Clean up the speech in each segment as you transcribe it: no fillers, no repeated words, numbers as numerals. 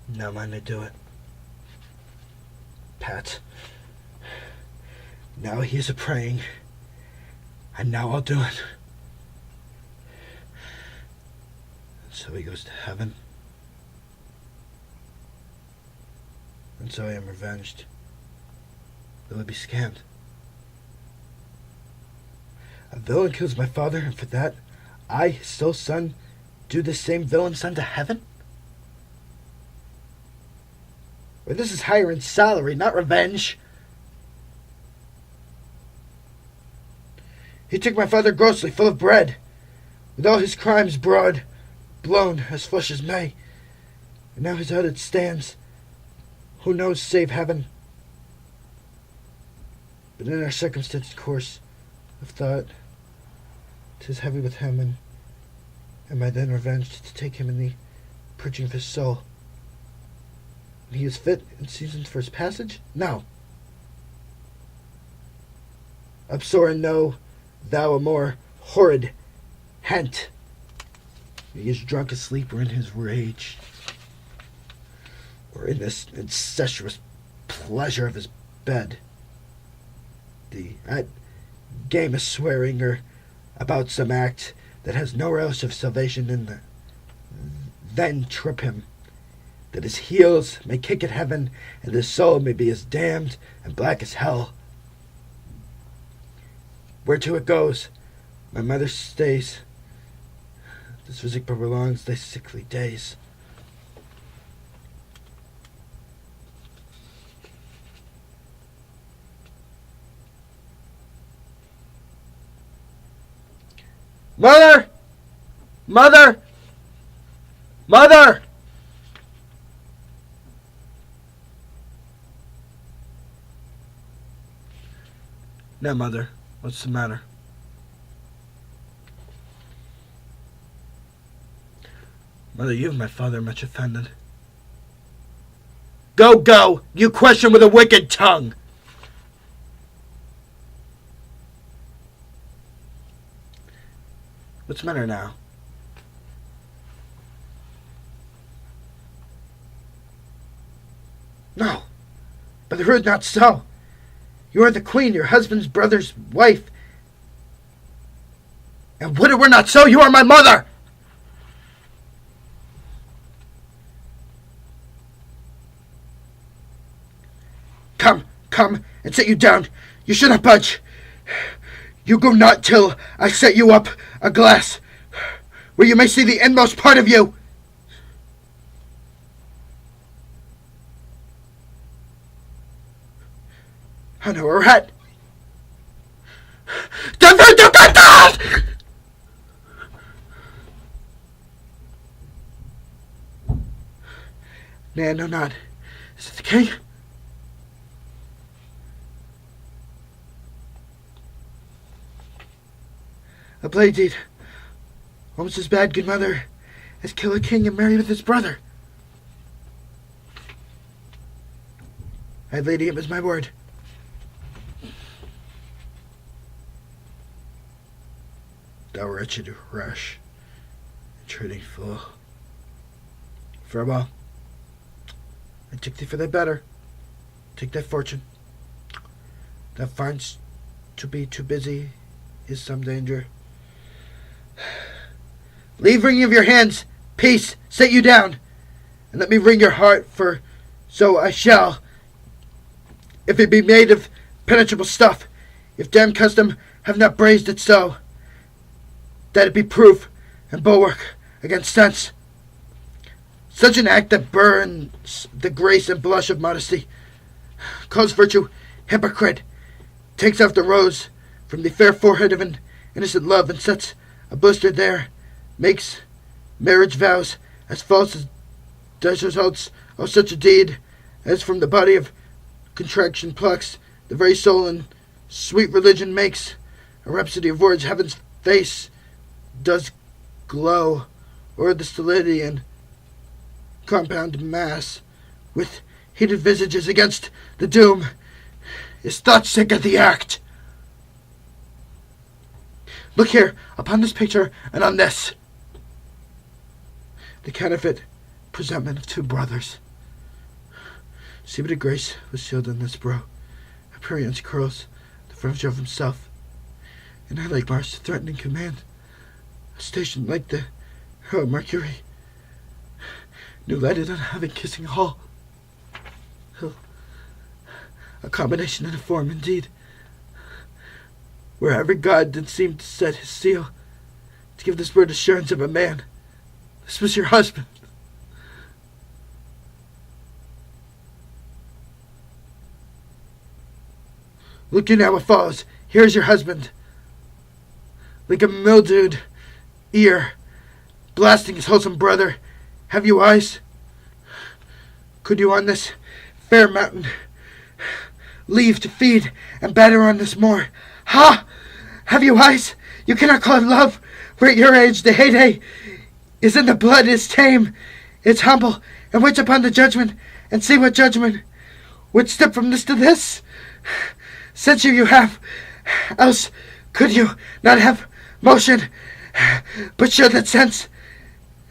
Now mine to do it. Pat. Now he is a-praying, and now I'll do it. So he goes to heaven. And so I am revenged, though it be scant. A villain kills my father, and for that, I, his sole son, do this same villain send to heaven? Or this is higher in salary, not revenge. He took my father grossly, full of bread, with all his crimes broad, blown as flush as May. And now his hut it stands, who knows save heaven? But in our circumstanced course of thought, 'tis heavy with him, and am I then revenged to take him in the purging of his soul? And he is fit and seasoned for his passage? No. Absor and know thou a more horrid hent. He is drunk asleep or in his rage, or in this incestuous pleasure of his bed. At game of swearing, or about some act that has no relish of salvation in the then trip him, that his heels may kick at heaven, and his soul may be as damned and black as hell. Whereto it goes, my mother stays. This physic prolongs thy sickly days. Mother! Mother! Mother! Now, Mother, what's the matter? Mother, you have my father much offended. Go, go! You question with a wicked tongue! What's the matter now? No, but the root not so. You are the queen, your husband's brother's wife. And would it were not so, you are my mother! Come, and sit you down. You should not budge. You go not till I set you up a glass, where you may see the inmost part of you. I know where we're at. Nay, no, not. Is it the king? A blade deed, almost as bad, good mother, as kill a king and marry with his brother. I, lady, it was my word. Thou wretched rash, intruding fool. Farewell. I take thee for thy better. Take thy fortune. Thou find'st to be too busy is some danger. Leave wringing of your hands. Peace, sit you down, and let me wring your heart, for so I shall, if it be made of penetrable stuff, if damned custom have not brazed it so, that it be proof and bulwark against sense. Such an act that burns the grace and blush of modesty, calls virtue hypocrite, takes off the rose from the fair forehead of an innocent love, and sets a blister there, makes marriage vows as false as does results of such a deed, as from the body of contraction plucks the very soul, and sweet religion makes a rhapsody of words. Heaven's face does glow o'er the stolidity and compound mass, with heated visages against the doom, is thought sick at the act. Look here, upon this picture, and on this, the counterfeit presentment of two brothers, See what a grace was sealed on this brow. A Perian's curls, the furniture of himself. And I like Mars, threatening command. A station like the hero Mercury. New lighted on heaven kissing hall. A combination and a form indeed. Where every god did seem to set his seal, to give this bird assurance of a man. This was your husband. Look you now what follows. Here is your husband. Like a mildewed ear, blasting his wholesome brother. Have you eyes? Could you on this fair mountain leave to feed and batter on this moor? Ha! Have you eyes? You cannot call it love, for at your age the heyday is in the blood, is tame, it's humble, and waits upon the judgment, and see what judgment would step from this to this. Censure you have, else could you not have motion, but sure that sense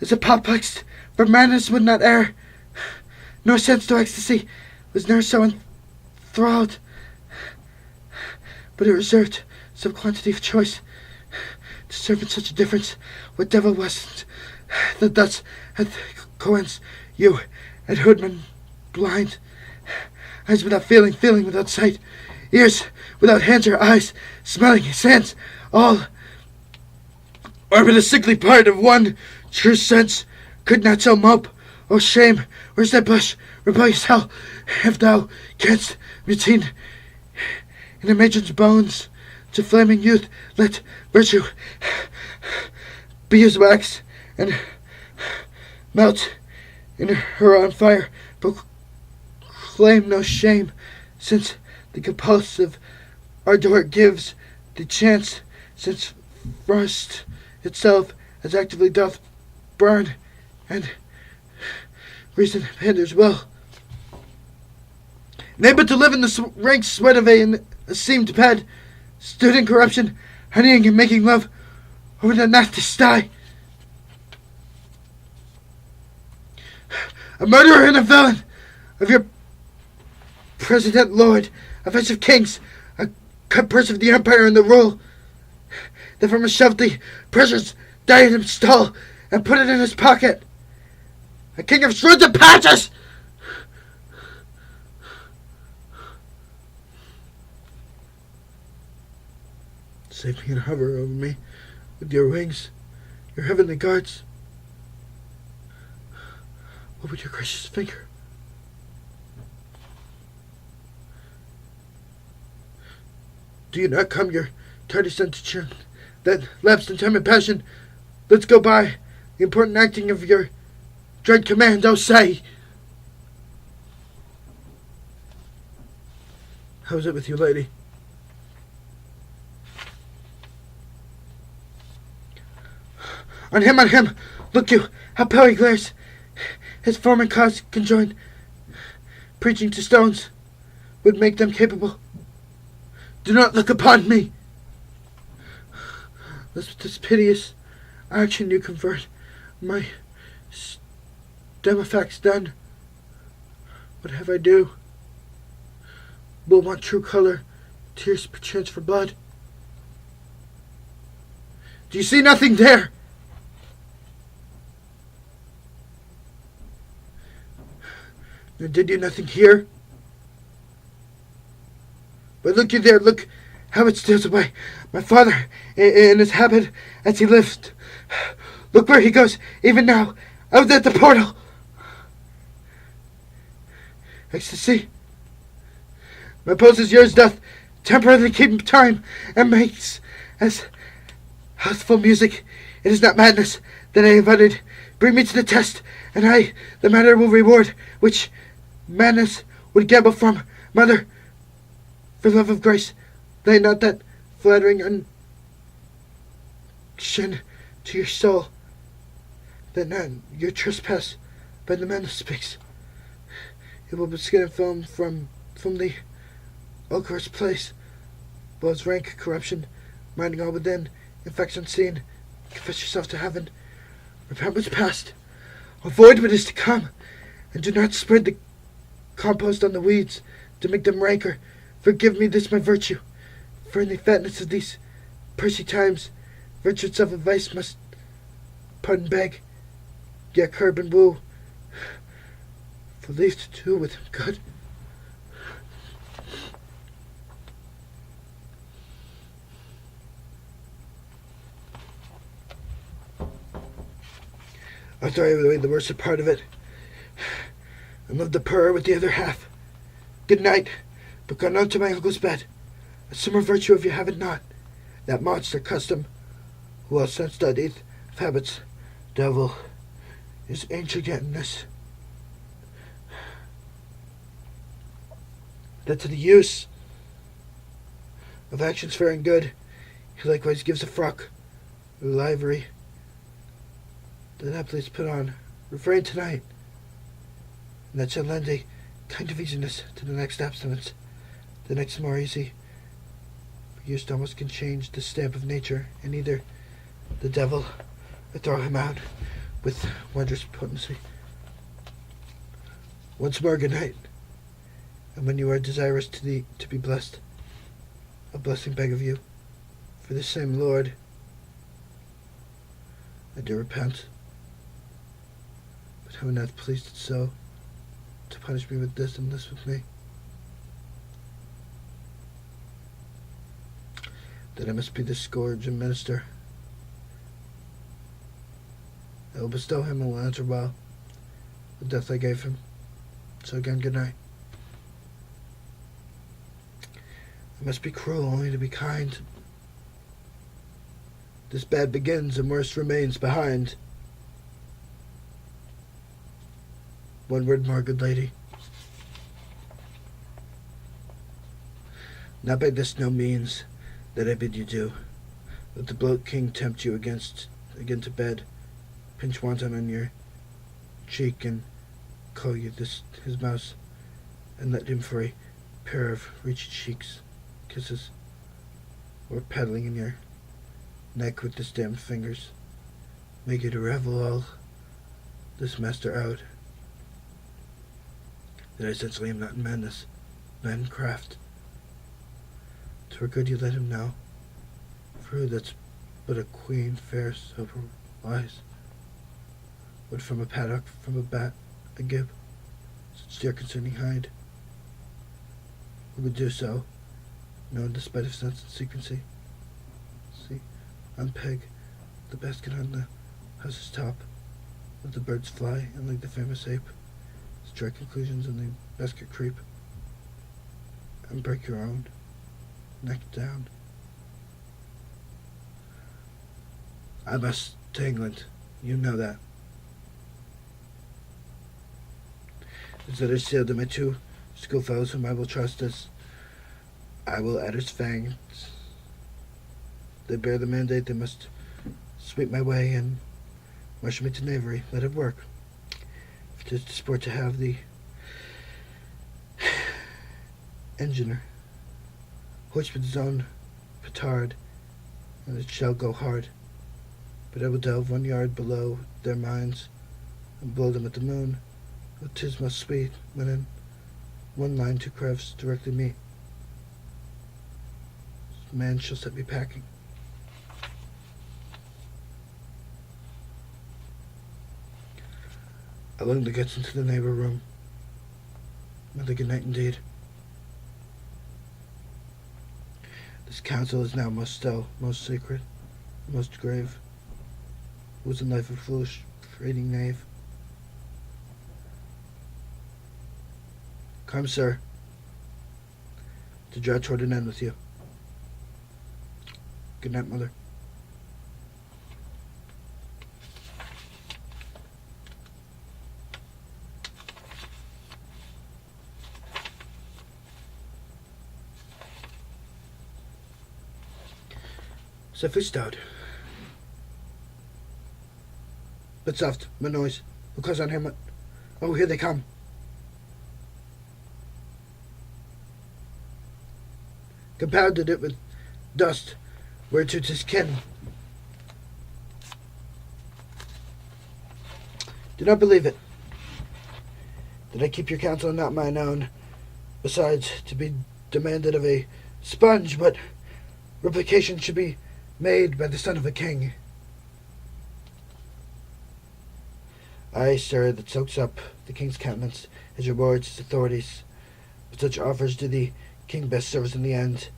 is apoplexed, for madness would not err, nor sense to ecstasy was ne'er so enthralled, but it reserved some quantity of choice to serve in such a difference. What devil was't that thus hath coenced you at hoodman blind, eyes without feeling, feeling without sight, ears without hands or eyes, smelling sense, all are but a sickly part of one true sense, could not so mope. O shame, where's thy blush, rebellious hell, if thou canst mutine in a matron's bones to flaming youth, let virtue be as wax and melt in her on fire, but claim no shame, since the compulsive ardor gives the chance, since frost itself as actively doth burn, and reason hinders will. Nay, but to live in the rank sweat of a seamed bed, stood in corruption, honeying and making love over the nasty sty. A murderer and a villain of your president lord, a fetch of kings, a cut purse of the empire and the rule, that from a shoved the precious diadem stole and put it in his pocket. A king of shrewds and patches! Save me and hover over me with your wings, your heavenly guards. What would your gracious finger? Do you not come, your tardy son to churn that lapsed in time and passion? Let's go by the important acting of your dread command, oh say! How is it with you, lady? On him, look you, how pale he glares. His form and cause conjoined, preaching to stones, would make them capable. Do not look upon me, lest with this piteous action you convert my stemifacts done. What have I do? Will want true color, tears perchance for blood. Do you see nothing there? Nor did you nothing hear? But look you there, look how it steals away. My father, in his habit as he lived. Look where he goes, even now, out at the portal. Ecstasy. My pose as yours doth temporarily keep time, and makes as healthful music. It is not madness that I have uttered. Bring me to the test, and I the matter will reward, which madness would gamble from. Mother, for love of grace, lay not that flattering unction to your soul, that not your trespass by the man who speaks. It will but skin and film from the accursed place, was rank corruption, minding all within, infects unseen. Confess yourself to heaven, repent what's past, avoid what is to come, and do not spread the compost on the weeds, to make them ranker. Forgive me this my virtue, for in the fatness of these pursy times, virtue itself of vice must pardon beg, yet curb and woo, for leave to do with him good. I throw away the worst part of it, and love the purr with the other half. Good night, but gone on to my uncle's bed. A summer virtue if you have it not, that monster custom, who else since studied of habits, devil, is ancient yet in this. That to the use of actions fair and good, he likewise gives a frock, or livery, that aptly is put on. Refrain tonight, and that shall lend a kind of easiness to the next abstinence. The next more easy, for use almost can change the stamp of nature, and either the devil or throw him out with wondrous potency. Once more good night, and when you are desirous to be blessed, a blessing beg of you, for this same Lord, I do repent, but heaven hath pleased it so, to punish me with this and this with me, that I must be the scourge and minister. I will bestow him and will answer well the death I gave him. So again, good night. I must be cruel only to be kind. This bad begins and worse remains behind. One word more, good lady. Not by this no means that I bid you do. Let the bloat king tempt you again to bed, pinch wanton on your cheek and call you his mouse, and let him for a pair of reachy cheeks kisses, or paddling in your neck with his damned fingers, make you to revel all this master out, that I essentially am not in madness, not in craft. 'Twere good you let him know, for who that's but a queen fair, sober, wise, would from a paddock, from a bat, a gib, such dear concerning hide, who would do so, known despite of sense and secrecy. See, on peg, the basket on the house's top, let the birds fly, and like the famous ape, strike conclusions in the basket creep, and break your own neck down. I must to England, you know that. His letters sealed to my two schoolfellows whom I will trust as I will adder's fangs. They bear the mandate, they must sweep my way and marshal me to knavery. Let it work. If 'tis to sport to have the engineer hoist with his own petard, and it shall go hard. But I will delve 1 yard below their minds, and blow them at the moon. Oh, 'tis most sweet, when in one line 2 crafts directly meet. This man shall set me packing. Along the gets into the neighbor room. Another good night indeed. This counsel is now most still, most sacred, most grave. It was in life a foolish, freighting knave. Come, sir, to draw toward an end with you. Good night, mother. So fished out. But soft, my noise, because on Hamlet. Oh, here they come. Compounded it with dust, whereto 'tis kin. Do not believe it. that I keep your counsel and not mine own. Besides, to be demanded of a sponge, but replication should be made by the son of a king. Aye, sir, that soaks up the king's countenance, his rewards, his authorities. But such offers do the king best service in the end.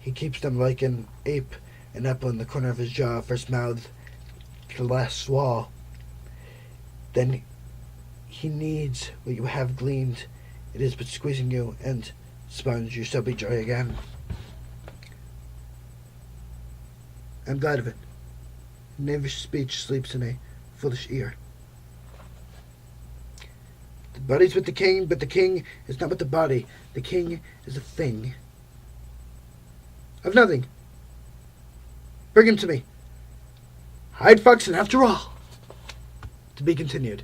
He keeps them like an ape, an apple in the corner of his jaw, first mouth to the last swallow. Then he needs what you have gleaned. It is but squeezing you, and, sponge, you shall be joy again. I am glad of it. Knavish speech sleeps in a foolish ear. The body's with the king, but the king is not with the body. The king is a thing. Of nothing. Bring him to me. Hyde Foxen, after all. To be continued.